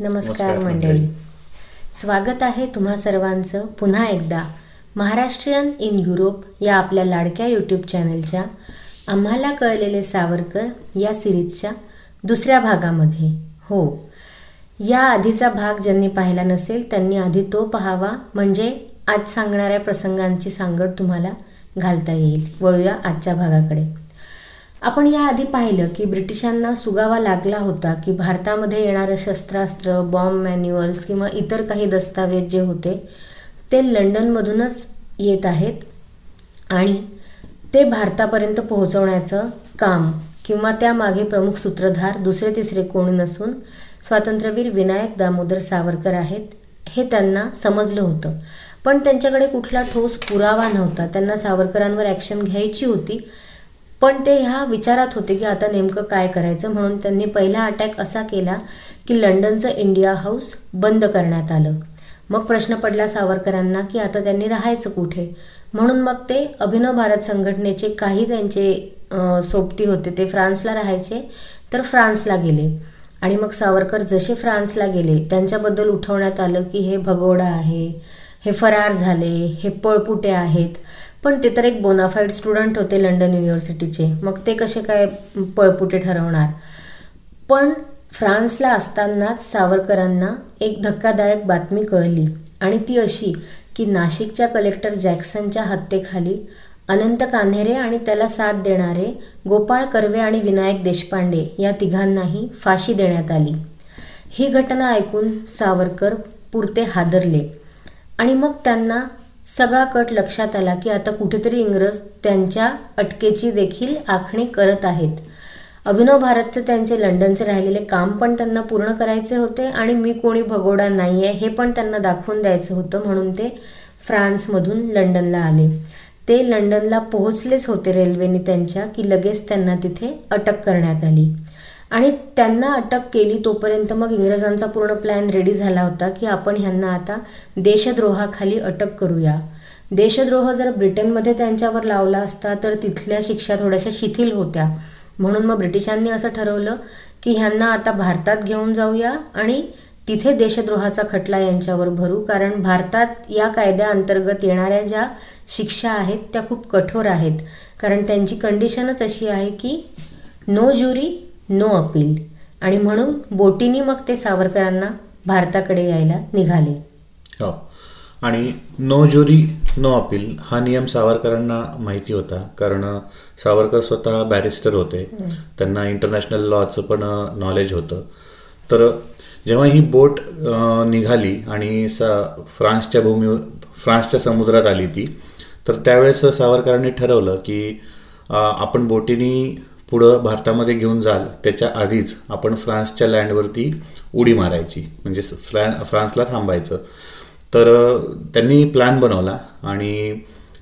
नमस्कार मंडळी, स्वागत आहे तुम्हा सर्वांचं पुन्हा एकदा महाराष्ट्रीयन इन युरोप या आपल्या लाडक्या यूट्यूब चॅनलच्या आम्हाला कळलेले सावरकर या सिरीजच्या दुसऱ्या भागामध्ये. हो, या आधीचा भाग ज्यांनी पाहिला नसेल त्यांनी आधी तो पाहावा, म्हणजे आज सांगणाऱ्या प्रसंगांची सांगड तुम्हाला घालता येईल. वळूया आजच्या भागाकडे. आपण याआधी पाहिलं की ब्रिटिशांना सुगावा लागला होता की भारतामध्ये येणारं शस्त्रास्त्र, बॉम्ब मॅन्युअल्स किंवा इतर काही दस्तावेज जे होते ते लंडनमधूनच येत आहेत आणि ते भारतापर्यंत पोहोचवण्याचं काम किंवा त्यामागे प्रमुख सूत्रधार दुसरे तिसरे कोणी नसून स्वातंत्र्यवीर विनायक दामोदर सावरकर आहेत हे त्यांना समजलं होतं. पण त्यांच्याकडे कुठला ठोस पुरावा नव्हता. त्यांना सावरकरांवर ॲक्शन घ्यायची होती, पण ते ह्या विचारात होते की आता नेमकं काय करायचं. म्हणून त्यांनी पहिला अटॅक असा केला की लंडनचं इंडिया हाऊस बंद करण्यात आलं. मग प्रश्न पडला सावरकरांना की आता त्यांनी राहायचं कुठे. म्हणून मग ते अभिनव भारत संघटनेचे काही त्यांचे सोबती होते ते फ्रान्सला राहायचे, तर फ्रान्सला गेले. आणि मग सावरकर जसे फ्रान्सला गेले त्यांच्याबद्दल उठवण्यात आलं की हे भगोडा आहे, हे फरार झाले, हे पळपुटे आहेत. पण ते तर एक बोनाफाईड स्टुडंट होते लंडन युनिव्हर्सिटीचे, मग ते कसे काय पळपुटे ठरवणार. पण फ्रान्सला असतानाच सावरकरांना एक धक्कादायक बातमी कळली आणि ती अशी की नाशिकच्या कलेक्टर जॅक्सनच्या हत्येखाली अनंत कान्हेरे आणि त्याला साथ देणारे गोपाळ कर्वे आणि विनायक देशपांडे या तिघांनाही फाशी देण्यात आली. ही घटना ऐकून सावरकर पुरते हादरले आणि मग त्यांना सगळा कट लक्षात आला की आता कुठेतरी इंग्रज त्यांच्या अटकेची देखील आखणी करत आहेत. अभिनव भारतचे त्यांचे लंडनचे राहिलेले काम पण त्यांना पूर्ण करायचे होते आणि मी कोणी भगोडा नाही आहे हे पण त्यांना दाखवून द्यायचं होतं. म्हणून ते फ्रान्समधून लंडनला आले. ते लंडनला पोहोचलेच होते रेल्वेने त्यांच्या की लगेच त्यांना तिथे अटक करण्यात आली. आणि त्यांना अटक केली तोपर्यंत मग इंग्रजांचा पूर्ण प्लॅन रेडी झाला होता की आपण ह्यांना आता देशद्रोहाखाली अटक करूया. देशद्रोह जर ब्रिटनमध्ये त्यांच्यावर लावला असता तर तिथल्या शिक्षा थोड्याशा शिथिल होत्या. म्हणून मग ब्रिटिशांनी असं ठरवलं की ह्यांना आता भारतात घेऊन जाऊया आणि तिथे देशद्रोहाचा खटला यांच्यावर भरू, कारण भारतात या कायद्याअंतर्गत येणाऱ्या ज्या शिक्षा आहेत त्या खूप कठोर आहेत. कारण त्यांची कंडिशनच अशी आहे की नो ज्युरी नो अपील. आणि म्हणून बोटीनी मग ते सावरकरांना भारताकडे यायला निघाले. हो, आणि नो ज्युरी नो अपील हा नियम सावरकरांना माहिती होता, कारण सावरकर स्वतः बॅरिस्टर होते. त्यांना इंटरनॅशनल लॉचं पण नॉलेज होतं. तर जेव्हा ही बोट निघाली आणि फ्रान्सच्या समुद्रात आली ती, तर त्यावेळेस सावरकरांनी ठरवलं की आपण बोटीनी पुढं भारतामध्ये घेऊन जाल त्याच्या आधीच आपण फ्रान्सच्या लँडवरती उडी मारायची, म्हणजे फ्रान्सला थांबायचं. तर त्यांनी प्लॅन बनवला आणि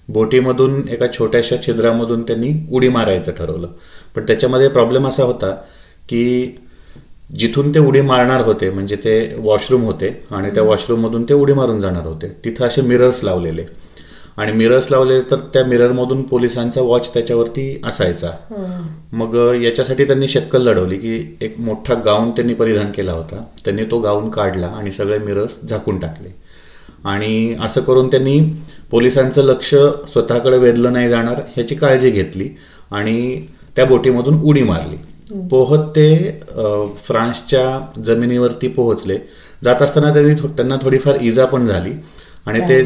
बोटीमधून एका छोट्याशा छिद्रामधून त्यांनी उडी मारायचं ठरवलं. पण त्याच्यामध्ये प्रॉब्लेम असा होता की जिथून ते उडी मारणार होते म्हणजे ते वॉशरूम होते आणि त्या वॉशरूममधून ते उडी मारून जाणार होते, तिथं असे मिरर्स लावलेले. आणि मिरर्स लावले तर त्या मिररमधून पोलिसांचा वॉच त्याच्यावरती असायचा. मग याच्यासाठी त्यांनी शक्कल लढवली की एक मोठा गाऊन त्यांनी परिधान केला होता. त्यांनी तो गाऊन काढला आणि सगळे मिरर्स झाकून टाकले. आणि असं करून त्यांनी पोलिसांचं लक्ष स्वतःकडे वेधलं नाही जाणार ह्याची काळजी घेतली आणि त्या बोटीमधून उडी मारली. पोहत ते फ्रान्सच्या जमिनीवरती पोहोचले. जात असताना त्यांना थोडीफार इजा पण झाली आणि ते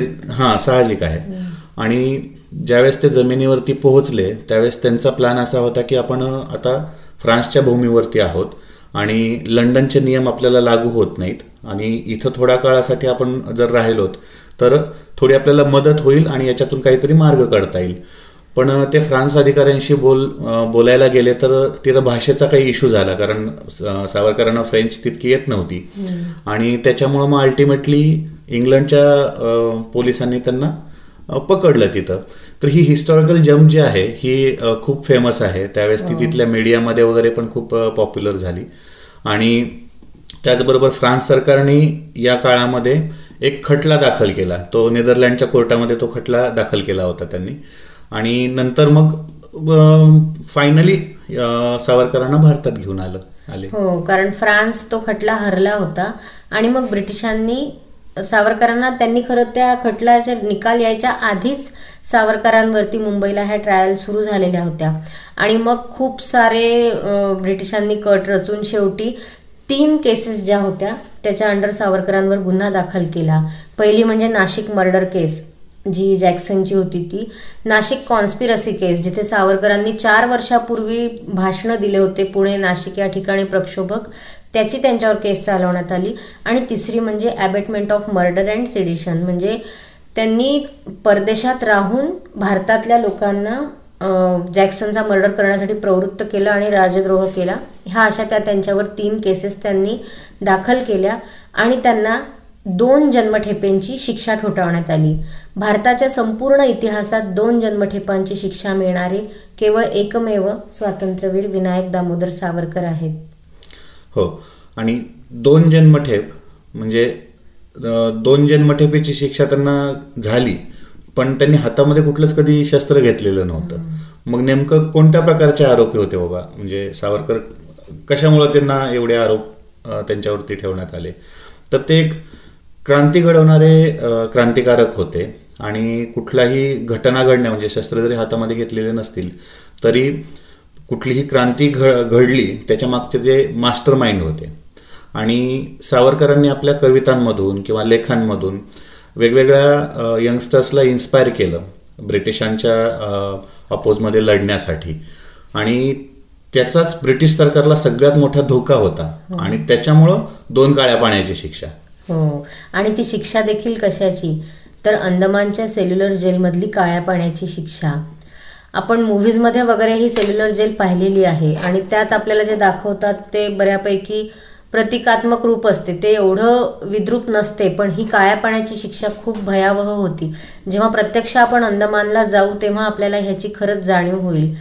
साहजिक आहे. आणि ज्यावेळेस ते जमिनीवरती पोहोचले त्यावेळेस त्यांचा प्लॅन असा होता की आपण आता फ्रान्सच्या भूमीवरती आहोत आणि लंडनचे नियम आपल्याला लागू होत नाहीत आणि इथं थोड्या काळासाठी आपण जर राहिलोत तर थोडी आपल्याला मदत होईल आणि याच्यातून काहीतरी मार्ग काढता येईल. पण ते फ्रान्स अधिकाऱ्यांशी बोलायला गेले तर तिथं भाषेचा काही इश्यू झाला, कारण सावरकरांना फ्रेंच तितकी येत नव्हती. आणि त्याच्यामुळं मग अल्टिमेटली इंग्लंडच्या पोलिसांनी त्यांना पकडलं तिथं. तर ही हिस्टॉरिकल जम्प जी आहे ही खूप फेमस आहे. त्यावेळेस ती तिथल्या मीडियामध्ये वगैरे पण खूप पॉप्युलर झाली. आणि त्याचबरोबर फ्रान्स सरकारने या काळामध्ये एक खटला दाखल केला. तो नेदरलँडच्या कोर्टामध्ये तो खटला दाखल केला होता त्यांनी. आणि नंतर मग फायनली सावरकरांना भारतात घेऊन आलं. आले. हो, कारण फ्रान्स तो खटला हरला होता आणि मग ब्रिटिशांनी सावरकरांना, त्यांनी खरं त्या खटल्याचे निकाल यायच्या आधीच सावरकरांवरती मुंबईला ह्या ट्रायल सुरू झालेल्या होत्या आणि मग खूप सारे ब्रिटिशांनी कट रचून शेवटी 3 केसेस ज्या होत्या त्याच्या अंडर सावरकरांवर गुन्हा दाखल केला. पहिली म्हणजे नाशिक मर्डर केस, जी जॅक्सनची होती ती. नाशिक कॉन्स्पिरसी केस, जिथे सावरकरांनी 4 वर्षापूर्वी भाषणं दिले होते पुणे नाशिक या ठिकाणी प्रक्षोभक, त्याची त्यांच्यावर केस चालवण्यात आली. आणि तिसरी म्हणजे ॲबेटमेंट ऑफ मर्डर अँड सिडिशन, म्हणजे त्यांनी परदेशात राहून भारतातल्या लोकांना जॅक्सनचा मर्डर करण्यासाठी प्रवृत्त केलं आणि राजद्रोह केला. ह्या अशा त्यांच्यावर 3 केसेस त्यांनी दाखल केल्या आणि त्यांना 2 जन्मठेपेंची शिक्षा ठोठावण्यात आली. भारताच्या संपूर्ण इतिहासात 2 जन्मठेपांची शिक्षा मिळणारे केवळ एकमेव स्वातंत्र्यवीर विनायक दामोदर सावरकर आहेत. हो, आणि 2 जन्मठेप म्हणजे 2 जन्मठेपेची शिक्षा त्यांना झाली, पण त्यांनी हातामध्ये कुठलंच कधी शस्त्र घेतलेलं नव्हतं. मग नेमकं कोणत्या प्रकारचे आरोपी होते बाबा, म्हणजे सावरकर कशामुळे त्यांना एवढे आरोप त्यांच्यावरती ठेवण्यात आले? तर ते एक क्रांती घडवणारे क्रांतिकारक होते आणि कुठलाही घटना घडण्या, म्हणजे शस्त्र जरी हातामध्ये घेतलेले नसतील तरी कुठलीही क्रांती घडली त्याच्या मागचे ते मास्टर माइंड होते. आणि सावरकरांनी आपल्या कवितांमधून किंवा लेखांमधून वेगवेगळ्या यंगस्टर्सला इन्स्पायर केलं ब्रिटिशांच्या अपोजमध्ये लढण्यासाठी, आणि त्याचाच ब्रिटिश सरकारला सगळ्यात मोठा धोका होता आणि त्याच्यामुळं 2 काळ्या पाण्याची शिक्षा. हो, आणि ती शिक्षा देखील कशाची, तर अंदमानच्या सेल्युलर जेलमधली काळ्या पाण्याची शिक्षा. आपण मूव्हीजमध्ये वगैरे ही सेल्युलर जेल पाहिलेली आहे आणि त्यात आपल्याला जे दाखवतात ते बऱ्यापैकी प्रतिकात्मक रूप असते, ते एवढं विद्रूप नसते, पण ही काळ्या पाण्याची शिक्षा खूप भयावह होती. जेव्हा प्रत्यक्ष आपण अंदमानला जाऊ तेव्हा आपल्याला ह्याची खरंच जाणीव होईल.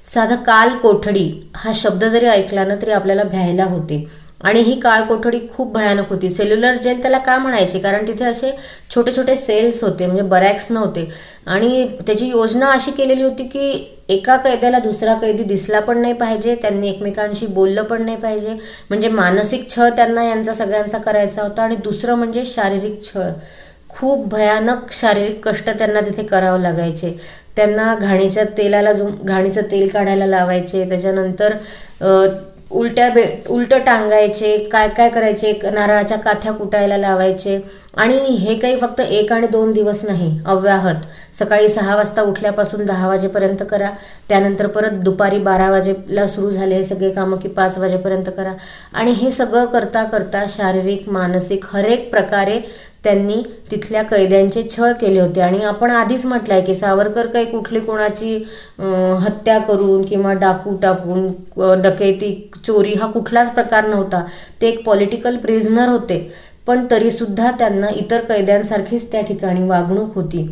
साधं काल कोठडी हा शब्द जरी ऐकला ना तरी आपल्याला भ्यायला होते. आणि ही काळ कोठडी खूप भयानक होती. सेल्युलर जेल त्याला का म्हणायचे, कारण तिथे असे छोटे छोटे सेल्स होते, म्हणजे बरॅक्स नव्हते. आणि त्याची योजना अशी केलेली होती की एका कैद्याला दुसरा कैदी दिसला पण नाही पाहिजे, त्यांनी एकमेकांशी बोललं पण नाही पाहिजे, म्हणजे मानसिक छळ त्यांना यांचा सगळ्यांचा करायचा होता. आणि दुसरं म्हणजे शारीरिक छळ, खूप भयानक शारीरिक कष्ट त्यांना तिथे करावं लागायचे. त्यांना घाणीचं तेल काढायला लावायचे, त्याच्यानंतर उलटं टांगायचे, काय काय करायचे, नारळाच्या काथ्या कुटायला लावायचे. आणि हे काही फक्त 1 आणि 2 दिवस नाही, अव्याहत. सकाळी 6 वाजता उठल्यापासून 10 वाजेपर्यंत करा, त्यानंतर परत दुपारी 12 वाजेला सुरू झाले हे सगळे कामं की 5 वाजेपर्यंत करा. आणि हे सगळं करता करता शारीरिक मानसिक हरेक प्रकारे त्यांनी तिथल्या कैद्यांचे छळ केले होते. आणि आपण आधीच म्हटलंय की सावरकर काही कुठली कोणाची हत्या करून किंवा डाकू टाकून, डकैती, चोरी हा कुठलाच प्रकार नव्हता. ते एक पॉलिटिकल प्रिझनर होते, पण तरीसुद्धा त्यांना इतर कैद्यांसारखीच त्या ठिकाणी वागणूक होती.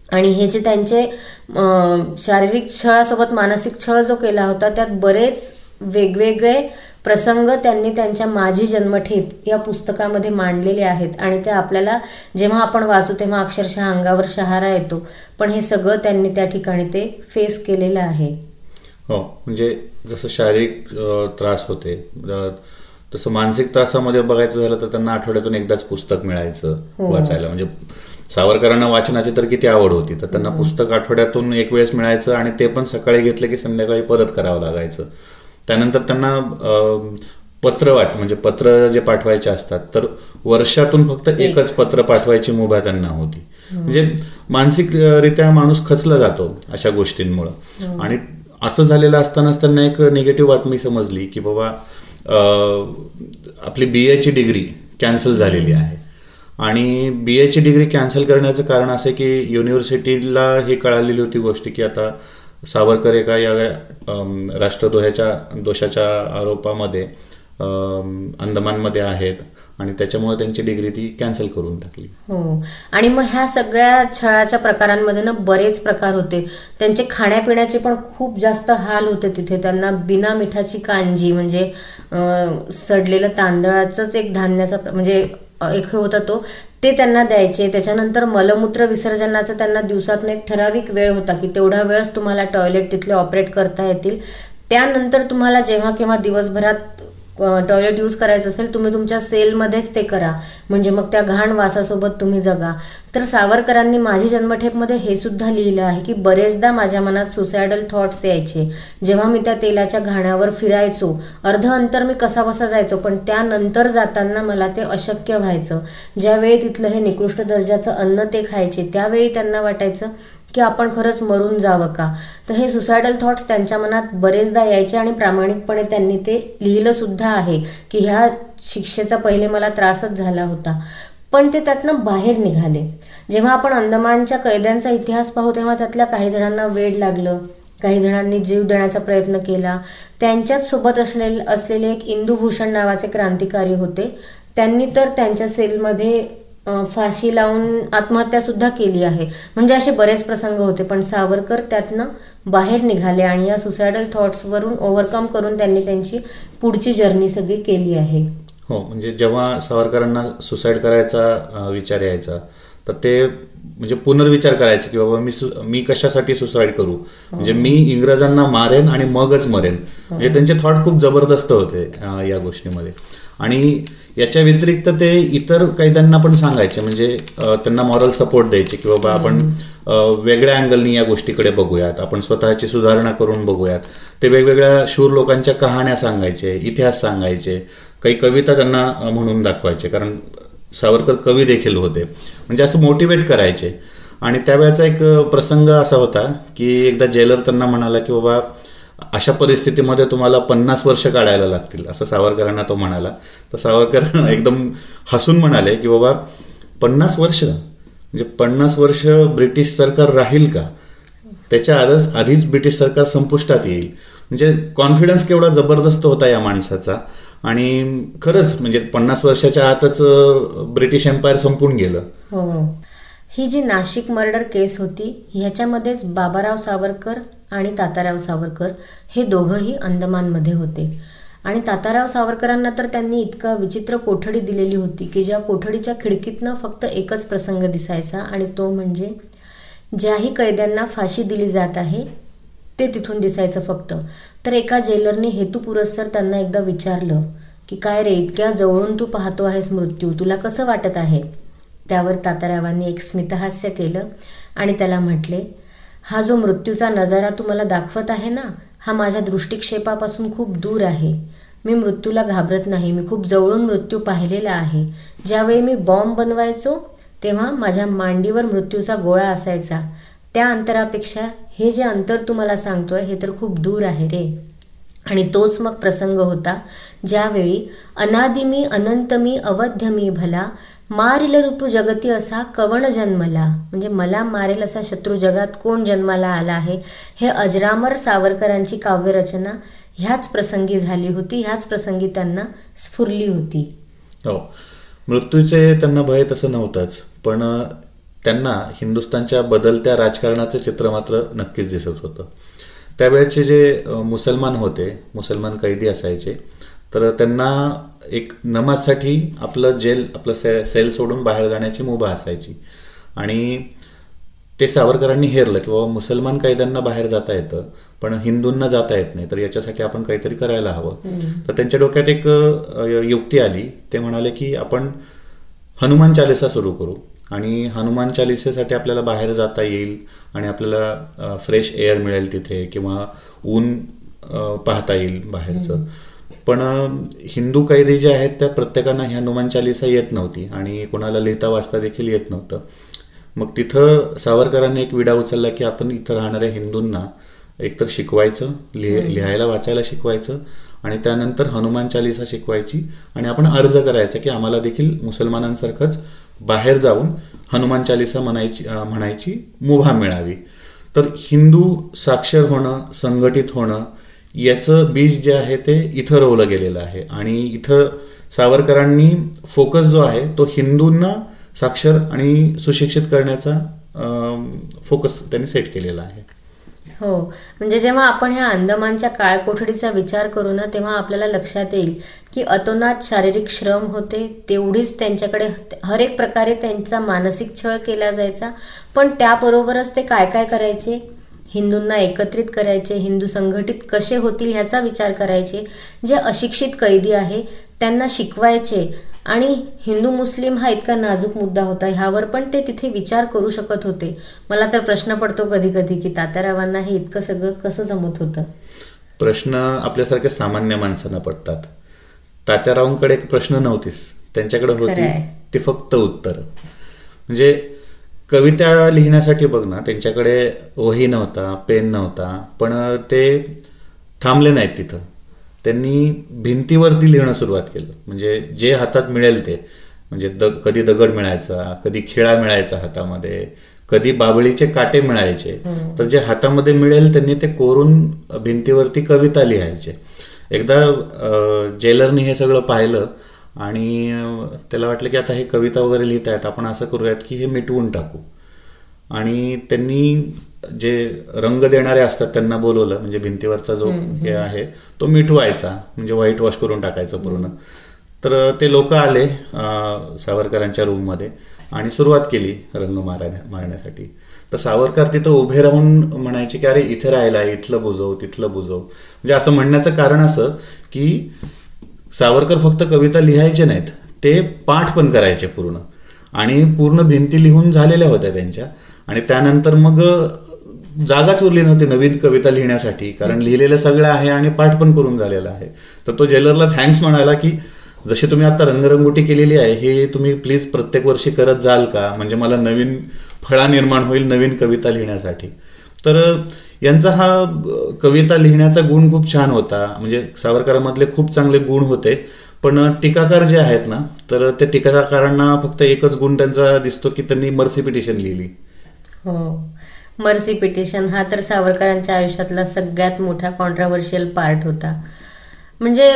आणि हे जे त्यांचे शारीरिक छळासोबत मानसिक छळ जो केला होता त्यात बरेच वेगवेगळे प्रसंग त्यांनी त्यांच्या माझी जन्मठेप या पुस्तकामध्ये मांडलेले आहेत. आणि ते आपल्याला जेव्हा आपण वाचू तेव्हा अक्षरशः अंगावर शहारा येतो, पण हे सगळं त्यांनी त्या ठिकाणी ते फेस केलेलं आहे. हो, म्हणजे जसं शारीरिक त्रास होते तसं मानसिक त्रासामध्ये बघायचं झालं तर त्यांना आठवड्यातून एकदाच पुस्तक मिळायचं वाचायला. म्हणजे सावरकरांना वाचनाची तर किती आवड होती, तर त्यांना पुस्तक आठवड्यातून एक वेळेस मिळायचं आणि ते पण सकाळी घेतलं की संध्याकाळी परत करावं लागायचं. त्यानंतर त्यांना म्हणजे पत्र जे पाठवायचे असतात तर वर्षातून फक्त एकच पत्र पाठवायची मुभा त्यांना होती. म्हणजे मानसिकरित्या माणूस खचला जातो अशा गोष्टींमुळं. आणि असं झालेलं असतानाच त्यांना एक निगेटिव्ह बातमी समजली की बाबा आपली BA ची डिग्री कॅन्सल झालेली आहे. आणि BA ची डिग्री कॅन्सल करण्याचं कारण असं की युनिव्हर्सिटीला हे कळालेली होती गोष्ट की आता सावरकर एका या राष्ट्रद्रोहाच्या आरोपामध्ये अंदमानमध्ये आहेत आणि त्याच्यामुळे त्यांची डिग्री ती कॅन्सल करून टाकली. हो, आणि मग ह्या सगळ्या छळाच्या प्रकारांमध्ये ना बरेच प्रकार होते. त्यांचे खाण्यापिण्याचे पण खूप जास्त हाल होते तिथे. त्यांना बिना मिठाची कांजी, म्हणजे सडलेलं तांदळाचंच एक धान्याचा म्हणजे एक होता तो, ते त्यांना द्यायचे. त्याच्यानंतर मलमूत्र विसर्जनाचा त्यांना दिवसातून एक ठराविक वेळ होता की तेवढा वेळच तुम्हाला टॉयलेट तिथले ऑपरेट करता येतील. त्यानंतर तुम्हाला जेव्हा केव्हा दिवसभरात टॉयलेट यूज करायचं असेल तुम्ही तुमच्या सेलमध्येच ते करा, म्हणजे मग त्या घाण वासासोबत तुम्ही जगा. तर सावरकरांनी माझी जन्मठेपमध्ये हे सुद्धा लिहिलं आहे की बरेचदा माझ्या मनात सुसायडल थॉट्स यायचे जेव्हा मी त्या तेलाच्या घाण्यावर फिरायचो. अर्ध अंतर मी कसाबसा जायचो, पण त्यानंतर जाताना मला ते अशक्य व्हायचं. ज्यावेळी तिथलं हे निकृष्ट दर्जाचं अन्न ते खायचे त्यावेळी त्यांना वाटायचं की आपण खरंच मरून जावं का. तर हे सुसायडल थॉट्स त्यांच्या मनात बरेचदा यायचे आणि प्रामाणिकपणे त्यांनी ते लिहिलं सुद्धा आहे की ह्या शिक्षेचा पहिले मला त्रासच झाला होता, पण ते त्यातनं बाहेर निघाले. जेव्हा आपण अंदमानच्या कैद्यांचा इतिहास पाहू तेव्हा त्यातल्या काही जणांना वेड लागलं, काही जणांनी जीव देण्याचा प्रयत्न केला. त्यांच्याच सोबत असलेले एक इंदुभूषण नावाचे क्रांतिकारी होते. त्यांनी तर त्यांच्या सेलमध्ये फाशी लावून आत्महत्या सुद्धा केली आहे. म्हणजे असे बरेच प्रसंग होते, पण सावरकर त्यातनं बाहेर निघाले आणि या सुसायडल थॉट्सवरून ओव्हरकम करून त्यांनी त्यांची पुढची जर्नी सगळी केली आहे. हो, म्हणजे जेव्हा सावरकरांना सुसाईड करायचा विचार यायचा तर ते म्हणजे पुनर्विचार करायचे की बाबा मी कशासाठी सुसाईड करू, म्हणजे मी इंग्रजांना मारेन आणि मगच मरेन. म्हणजे त्यांचे थॉट खूप जबरदस्त होते या गोष्टीमध्ये. आणि याच्या व्यतिरिक्त ते इतर कैद्यांना पण सांगायचे, म्हणजे त्यांना मॉरल सपोर्ट द्यायचे की बाबा आपण वेगळ्या अँगलनी या गोष्टीकडे बघूयात, आपण स्वतःची सुधारणा करून बघूयात. ते वेगवेगळ्या शूर लोकांच्या कहाण्या सांगायचे, इतिहास सांगायचे, काही कविता त्यांना म्हणून दाखवायचे, कारण सावरकर कवी देखील होते. म्हणजे असं मोटिवेट करायचे. आणि त्यावेळेचा एक प्रसंग असा होता की एकदा जेलर त्यांना म्हणाला की बाबा अशा परिस्थितीमध्ये तुम्हाला 50 वर्ष काढायला लागतील, असं सावरकरांना तो म्हणाला. तर सावरकर एकदम हसून म्हणाले की बाबा 50 वर्ष म्हणजे 50 वर्ष ब्रिटिश सरकार राहील का, त्याच्या आधीच ब्रिटिश सरकार संपुष्टात येईल. म्हणजे कॉन्फिडन्स केवढा जबरदस्त होता या माणसाचा. आणि खरंच म्हणजे 50 वर्षाच्या आतच ब्रिटिश एम्पायर संपून गेलं. हो, ही जी नाशिक मर्डर केस होती ह्याच्यामध्येच बाबाराव सावरकर आणि तात्याराव सावरकर हे दोघंही अंदमानमध्ये होते. आणि तात्याराव सावरकरांना तर त्यांनी इतका विचित्र कोठडी दिलेली होती की ज्या कोठडीच्या खिडकीतनं फक्त एकच प्रसंग दिसायचा, आणि तो म्हणजे ज्याही कैद्यांना फाशी दिली जात आहे ते तिथून दिसायचं फक्त. तर एका जेलरने हेतुपुरस्सर त्यांना एकदा विचारलं की काय रे, इतक्या जवळून तू पाहतो आहेस मृत्यू, तुला कसं वाटत आहे. त्यावर तात्यारावांनी एक स्मितहास्य केलं आणि त्याला म्हटले, हा जो मृत्यूचा नजारा तू मला दाखवत आहे ना, हा माझ्या दृष्टिक्षेपापासून खूप दूर आहे. मी मृत्यूला घाबरत नाही, मी खूप जवळून मृत्यू पाहिलेला आहे. ज्यावेळी मी बॉम्ब बनवायचो तेव्हा माझ्या मांडीवर मृत्यूचा गोळा असायचा. त्या अंतरापेक्षा हे जे अंतर तू मला सांगतोय हे तर खूप दूर आहे रे. आणि तोच मग प्रसंग होता ज्यावेळी अनादिमी अनंतमी अवध्यमी भला मारिल रूपू जगती असा कवण जन्मला, म्हणजे मला मारेल असा शत्रू जगात कोण जन्माला आला आहे. हे अजरामर सावरकरांची काव्यरचना ह्याच प्रसंगी झाली होती, ह्याच प्रसंगी त्यांना स्फुरली होती. हो, मृत्यूचे त्यांना भय तसं नव्हतंच, पण त्यांना हिंदुस्थानच्या बदलत्या राजकारणाचं चित्र मात्र नक्कीच दिसत होतं. त्यावेळेचे जे मुसलमान होते, मुसलमान कैदी असायचे, तर त्यांना एक नमाजसाठी आपलं सेल सोडून बाहेर जाण्याची मुभा असायची. आणि ते सावरकरांनी हेरलं की बाबा मुसलमान कैद्यांना बाहेर जाता येतं पण हिंदूंना जाता येत नाही, तर याच्यासाठी आपण काहीतरी करायला हवं. तर त्यांच्या डोक्यात एक युक्ती आली. ते म्हणाले की आपण हनुमान चालिसा सुरू करू आणि हनुमान चालिसेसाठी आपल्याला बाहेर जाता येईल आणि आपल्याला फ्रेश एअर मिळेल तिथे, किंवा ऊन पाहता येईल बाहेरचं. पण हिंदू कैदी जे आहेत त्या प्रत्येकांना ही हनुमान चालिसा येत नव्हती आणि कोणाला लिहिता वाचता देखील येत नव्हतं. मग तिथं सावरकरांनी एक विडा उचलला की आपण इथं राहणाऱ्या हिंदूंना एकतर शिकवायचं, लिहायला वाचायला शिकवायचं आणि त्यानंतर हनुमान चालिसा शिकवायची आणि आपण अर्ज करायचा की आम्हाला देखील मुसलमानांसारखंच बाहेर जाऊन हनुमान चालिसा म्हणायची मुभा मिळावी. तर हिंदू साक्षर होणं, संघटित होणं याचं बीज जे आहे ते इथं रोवलं गेलेलं आहे. आणि इथं सावरकरांनी फोकस जो आहे तो हिंदूंना साक्षर आणि सुशिक्षित करण्याचा फोकस त्यांनी सेट केलेला आहे. हो, म्हणजे जेव्हा आपण ह्या अंदमानच्या काळकोठडीचा विचार करू ना तेव्हा आपल्याला लक्षात येईल की अतोनात शारीरिक श्रम होते, तेवढीच त्यांच्याकडे हर एक प्रकारे त्यांचा मानसिक छळ केला जायचा. पण त्याबरोबरच ते काय काय करायचे हिंदूंना एकत्रित करायचे, हिंदू संघटित कसे होतील ह्याचा विचार करायचे, जे अशिक्षित कैदी आहे त्यांना शिकवायचे. आणि हिंदू मुस्लिम हा इतका नाजूक मुद्दा होता, ह्यावर पण ते तिथे विचार करू शकत होते. मला तर प्रश्न पडतो कधी कधी की तात्यारावांना हे इतकं सगळं कसं जमत होतं. प्रश्न आपल्यासारख्या सामान्य माणसांना पडतात. तात्यारावांकडे एक प्रश्न नव्हतीच, त्यांच्याकडे होती ती फक्त उत्तर. म्हणजे कविता लिहिण्यासाठी बघ ना, त्यांच्याकडे वही नव्हता, पेन नव्हता, पण ते थांबले नाहीत तिथं. त्यांनी भिंतीवरती लिहिणं सुरुवात केलं. म्हणजे जे हातात मिळेल ते, म्हणजे कधी दगड मिळायचा, कधी खिळा मिळायचा हातामध्ये, कधी बाभळीचे काटे मिळायचे, तर जे हातामध्ये मिळेल त्यांनी ते कोरून भिंतीवरती कविता लिहायचे. एकदा जेलरनी हे सगळं पाहिलं आणि त्याला वाटलं की आता हे कविता वगैरे लिहितायत, आपण असं करूयात की हे मिटवून टाकू. आणि त्यांनी जे रंग देणारे असतात त्यांना बोलवलं. म्हणजे भिंतीवरचा जो हे आहे तो मिटवायचा, म्हणजे व्हाईट वॉश करून टाकायचं पूर्ण. तर ते लोक आले सावरकरांच्या रूममध्ये आणि सुरुवात केली रंग मारण्यासाठी. तर सावरकर तिथं उभे राहून म्हणायचे की अरे इथे राहिला, इथलं बुजव, तिथलं बुजव. म्हणजे असं म्हणण्याचं कारण असं की सावरकर फक्त कविता लिहायचे नाहीत, ते पाठ पण करायचे पूर्ण. आणि पूर्ण भिंती लिहून झालेल्या होत्या त्यांच्या. आणि त्यानंतर मग जागाच उरली नव्हती नवीन कविता लिहिण्यासाठी, कारण लिहिलेलं सगळं आहे आणि पाठ पण करून झालेलं आहे. तर तो जेलरला थँक्स म्हणाला की जशी तुम्ही आता रंगरंगोटी केलेली आहे हे तुम्ही प्लीज प्रत्येक वर्षी करत जाल का, म्हणजे मला नवीन फळा निर्माण होईल नवीन कविता लिहिण्यासाठी. तर यांचा हा कविता लिहिण्याचा गुण खूप छान होता. म्हणजे सावरकरांमधले खूप चांगले गुण होते. पण टीकाकार जे आहेत ना, तर त्या टीकाकारांना फक्त एकच गुण त्यांचा दिसतो की त्यांनी मर्सी पिटिशन लिहिली. हो, मर्सी पिटिशन हा तर सावरकरांच्या आयुष्यातला सगळ्यात मोठा कॉन्ट्राव्हर्शियल पार्ट होता. म्हणजे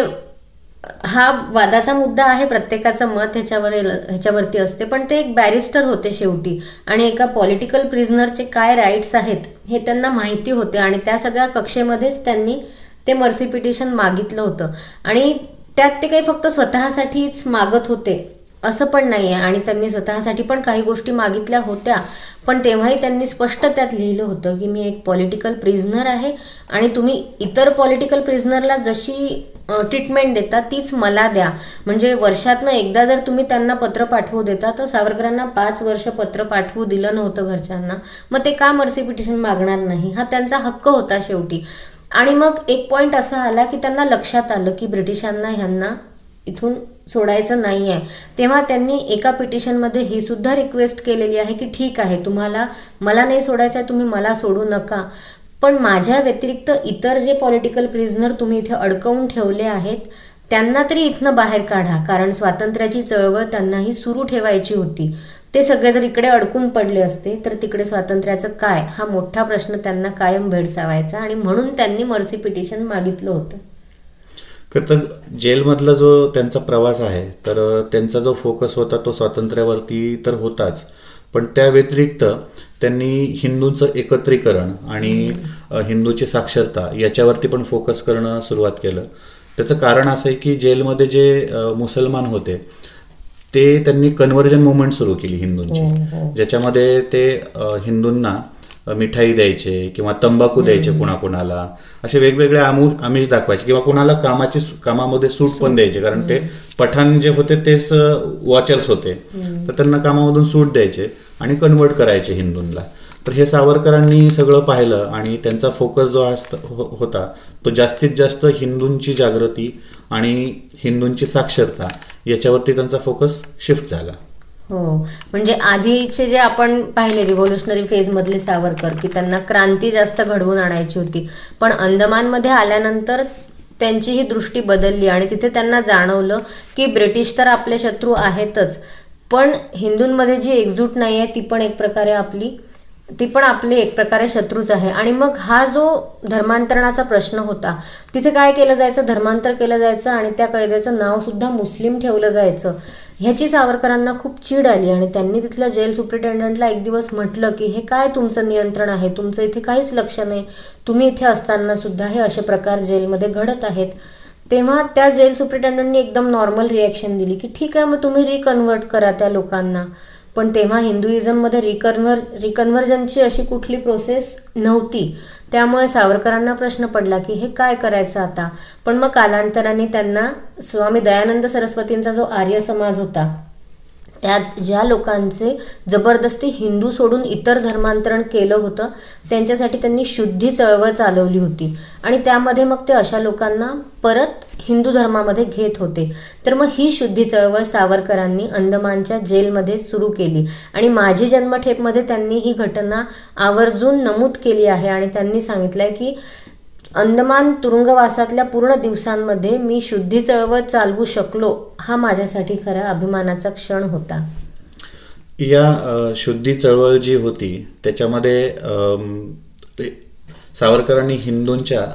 हा वादाचा मुद्दा आहे, प्रत्येकाचं मत ह्याच्यावरती असते, पण ते एक बॅरिस्टर होते शेवटी आणि एका पॉलिटिकल प्रिझनरचे काय राईट्स आहेत हे त्यांना माहिती होते. आणि त्या सगळ्या कक्षेमध्येच त्यांनी ते मर्सी पिटिशन मागितलं होतं. आणि त्यात ते काही फक्त स्वतःसाठीच मागत होते असं पण नाहीये. आणि त्यांनी स्वतःसाठी पण काही गोष्टी मागितल्या होत्या, पण तेव्हाही त्यांनी स्पष्ट त्यात लिहिलं होतं की मी एक पॉलिटिकल प्रिझनर आहे आणि तुम्ही इतर पॉलिटिकल प्रिझनरला जशी ट्रीटमेंट देता तीच मला द्या. म्हणजे वर्षातनं एकदा जर तुम्ही त्यांना पत्र पाठवू देता, तर सावरकरांना 5 वर्ष पत्र पाठवू दिलं नव्हतं घरच्यांना, मग ते का मर्सी पिटिशन मागणार नाही, हा त्यांचा हक्क होता शेवटी. आणि मग एक पॉइंट असा आला की त्यांना लक्षात आलं की ब्रिटिशांना ह्यांना इथून सोडायचं नाहीये. तेव्हा त्यांनी एका पिटिशनमध्ये ही सुद्धा रिक्वेस्ट केलेली आहे की ठीक आहे, तुम्हाला मला नाही सोडायचं, तुम्ही मला सोडू नका, पण माझ्या व्यतिरिक्त इतर जे पॉलिटिकल प्रिझनर तुम्ही इथे अडकवून ठेवले आहेत त्यांना तरी इथनं बाहेर काढा, कारण स्वातंत्र्याची चळवळ त्यांनाही सुरू ठेवायची होती. ते सगळे जर इकडे अडकून पडले असते तर तिकडे स्वातंत्र्याचं काय, हा मोठा प्रश्न त्यांना कायम भेडसावायचा. आणि म्हणून त्यांनी मर्सी पिटिशन मागितलं होतं. तर जेलमधला जो त्यांचा प्रवास आहे, तर त्यांचा जो फोकस होता तो स्वातंत्र्यावरती तर होताच, पण त्या व्यतिरिक्त त्यांनी हिंदूंचं एकत्रीकरण आणि हिंदूची साक्षरता याच्यावरती पण फोकस करणं सुरुवात केलं. त्याचं कारण असं आहे की जेलमध्ये जे मुसलमान होते ते त्यांनी कन्व्हर्जन मुवमेंट सुरू केली हिंदूंची, ज्याच्यामध्ये ते हिंदूंना मिठाई द्यायचे किंवा तंबाखू द्यायचे कुणाकुणाला, असे वेगवेगळे आमिष दाखवायचे, किंवा कुणाला कामामध्ये सूट पण द्यायचे, कारण ते पठाण जे होते तेच वॉचर्स होते, तर त्यांना कामामधून सूट द्यायचे आणि कन्वर्ट करायचे हिंदूंना. तर हे सावरकरांनी सगळं पाहिलं आणि त्यांचा फोकस जो होता तो जास्तीत जास्त हिंदूंची जागृती आणि हिंदूंची साक्षरता याच्यावरती त्यांचा फोकस शिफ्ट झाला. हो, म्हणजे आधीचे जे आपण पाहिले रिव्होल्युशनरी फेज मधले सावरकर की त्यांना क्रांती जास्त घडवून आणायची होती, पण अंदमानमध्ये आल्यानंतर त्यांची ही दृष्टी बदलली आणि तिथे त्यांना जाणवलं की ब्रिटिश तर आपले शत्रू आहेतच, पण हिंदूंमध्ये जी एकजूट नाहीये ती पण आपले एक प्रकारे शत्रूच आहे. आणि मग हा जो धर्मांतरणाचा प्रश्न होता, तिथे काय केलं जायचं, धर्मांतर केलं जायचं आणि त्या कैद्याचं नाव सुद्धा मुस्लिम ठेवलं जायचं. ह्याची सावरकरांना खूप चीड आली आणि त्यांनी तिथल्या जेल सुप्रिटेंडंटला एक दिवस म्हटलं की हे काय तुमचं नियंत्रण आहे, तुमचं इथे काहीच लक्ष नाही, तुम्ही इथे असताना सुद्धा हे असे प्रकार जेलमध्ये घडत आहेत. तेव्हा त्या जेल सुप्रिटेंडंटनी एकदम नॉर्मल रिॲक्शन दिली की ठीक आहे, मग तुम्ही रिकन्वर्ट करा त्या लोकांना, पण तेव्हा हिंदुइझममध्ये रिकन्व्हर्जनची अशी कुठली प्रोसेस नव्हती. त्यामुळे सावरकरांना प्रश्न पडला की हे काय करायचं आता. पण मग कालांतराने त्यांना स्वामी दयानंद सरस्वतींचा जो आर्य समाज होता, त्यात ज्या लोकांचे जबरदस्ती हिंदू सोडून इतर धर्मांतरण केलं होतं, त्यांच्यासाठी त्यांनी शुद्धी चळवळ चालवली होती. आणि त्यामध्ये मग ते अशा लोकांना परत हिंदू धर्मामध्ये घेत होते. तर मग ही शुद्धी चळवळ सावरकरांनी अंदमानच्या जेलमध्ये सुरू केली. आणि माझी जन्मठेपमध्ये त्यांनी ही घटना आवर्जून नमूद केली आहे. आणि त्यांनी सांगितलंय की अंदमान तुरुंगवासातल्या पूर्ण दिवसांमध्ये मी शुद्धी चळवळ चालवू शकलो, हा माझ्यासाठी खरा अभिमानाचा क्षण होता. या शुद्धी चळवळ जी होती त्याच्यामध्ये सावरकरांनी हिंदूंच्या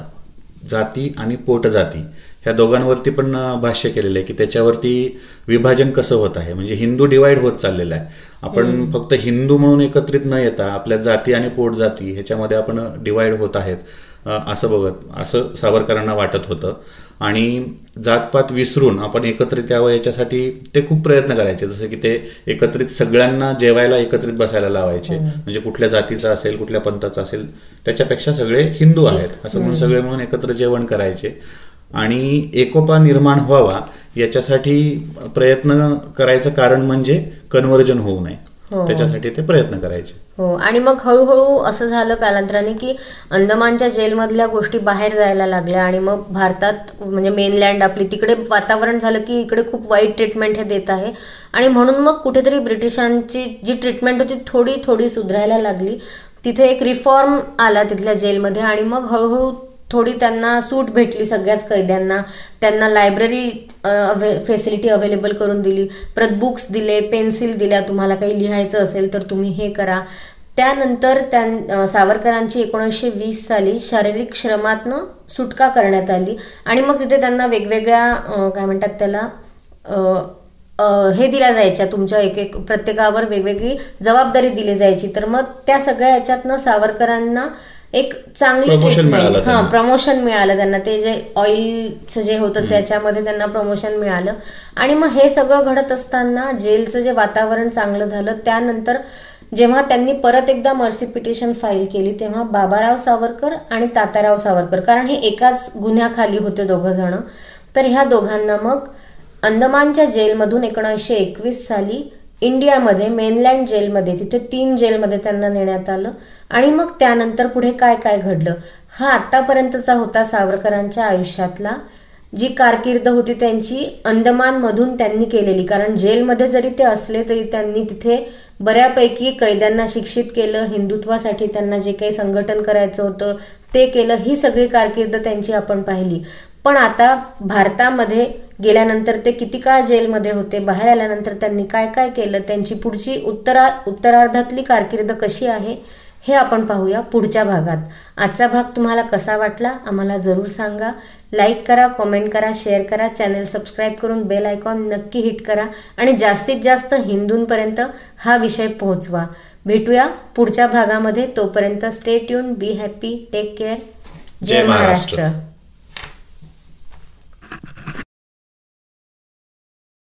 जाती आणि पोटजाती ह्या दोघांवरती पण भाष्य केलेलं आहे की त्याच्यावरती विभाजन कसं होत आहे. म्हणजे हिंदू डिवाइड होत चाललेला आहे. आपण फक्त हिंदू म्हणून एकत्रित न येता आपल्या जाती आणि पोटजाती ह्याच्यामध्ये आपण डिवाइड होत आहेत असं सावरकरांना वाटत होतं. आणि जातपात विसरून आपण एकत्रित यावं याच्यासाठी ते खूप प्रयत्न करायचे. जसं की ते एकत्रित सगळ्यांना जेवायला एकत्रित बसायला लावायचे. म्हणजे कुठल्या जातीचा असेल, कुठल्या पंथाचा असेल, त्याच्यापेक्षा सगळे हिंदू आहेत असं म्हणून सगळे म्हणून एकत्र जेवण करायचे. आणि एकोपा निर्माण व्हावा याच्यासाठी प्रयत्न करायचं कारण म्हणजे कन्व्हर्जन होऊ नये, त्याच्यासाठी ते प्रयत्न करायचे. हो. आणि मग हळूहळू असं झालं कालांतराने की अंदमानच्या जेलमधल्या गोष्टी बाहेर जायला लागल्या. आणि मग भारतात म्हणजे मेनलँड आपली तिकडे वातावरण झालं की इकडे खूप वाईट ट्रीटमेंट हे देत आहे. आणि म्हणून मग कुठेतरी ब्रिटिशांची जी ट्रीटमेंट होती थोडी थोडी सुधारायला लागली. तिथे एक रिफॉर्म आला तिथल्या जेलमध्ये. आणि मग हळूहळू थोडी त्यांना सूट भेटली सगळ्याच कैद्यांना. त्यांना लायब्ररी फॅसिलिटी अवेलेबल करून दिली, परत बुक्स दिले, पेन्सिल दिल्या, तुम्हाला काही लिहायचं असेल तर तुम्ही हे करा. त्यानंतर सावरकरांची 1920 साली शारीरिक श्रमातनं सुटका करण्यात आली. आणि मग तिथे त्यांना वेगवेगळ्या काय म्हणतात त्याला हे दिल्या जायच्या, तुमच्या एक प्रत्येकावर वेगवेगळी जबाबदारी दिली जायची. तर मग त्या सगळ्या याच्यातनं सावरकरांना एक चांगली प्रमोशन मिळालं त्यांना. ते जे ऑइलचं जे होतं त्याच्यामध्ये त्यांना प्रमोशन मिळालं. आणि मग हे सगळं घडत असताना जेलचं जे वातावरण चांगलं झालं. त्यानंतर जेव्हा त्यांनी परत एकदा मर्सी पिटिशन फाईल केली तेव्हा बाबाराव सावरकर आणि तात्याराव सावरकर, कारण हे एकाच गुन्ह्याखाली होते दोघं जण, तर ह्या दोघांना मग अंदमानच्या जेलमधून 1921 साली इंडियामध्ये मेनलँड जेलमध्ये, तिथे 3 जेलमध्ये त्यांना नेण्यात आलं. आणि मग त्यानंतर पुढे काय काय घडलं हा आतापर्यंतचा होता सावरकरांच्या आयुष्यातला जी कारकीर्द होती त्यांची अंदमानमधून त्यांनी केलेली. कारण जेलमध्ये जरी ते असले तरी त्यांनी तिथे बऱ्यापैकी कैद्यांना शिक्षित केलं, हिंदुत्वासाठी त्यांना जे काही संघटन करायचं होतं ते केलं. ही सगळी कारकीर्द त्यांची आपण पाहिली. पण आता भारतामध्ये गेल्यानंतर ते किती काळ जेलमध्ये होते, बाहेर आल्यानंतर त्यांनी काय काय केलं, त्यांची पुढची उत्तरार्धातली कारकीर्द कशी आहे हे आपण पाहूया पुढच्या भागात. आजचा भाग तुम्हाला कसा वाटला आम्हाला जरूर सांगा. लाईक करा, कमेंट करा, शेअर करा, चॅनल सबस्क्राईब करून बेल आयकॉन नक्की हिट करा आणि जास्तीत जास्त हिंदूंपर्यंत हा विषय पोहोचवा. भेटूया पुढच्या भागामध्ये. तोपर्यंत stay tune, be happy, take care. Jai Maharashtra.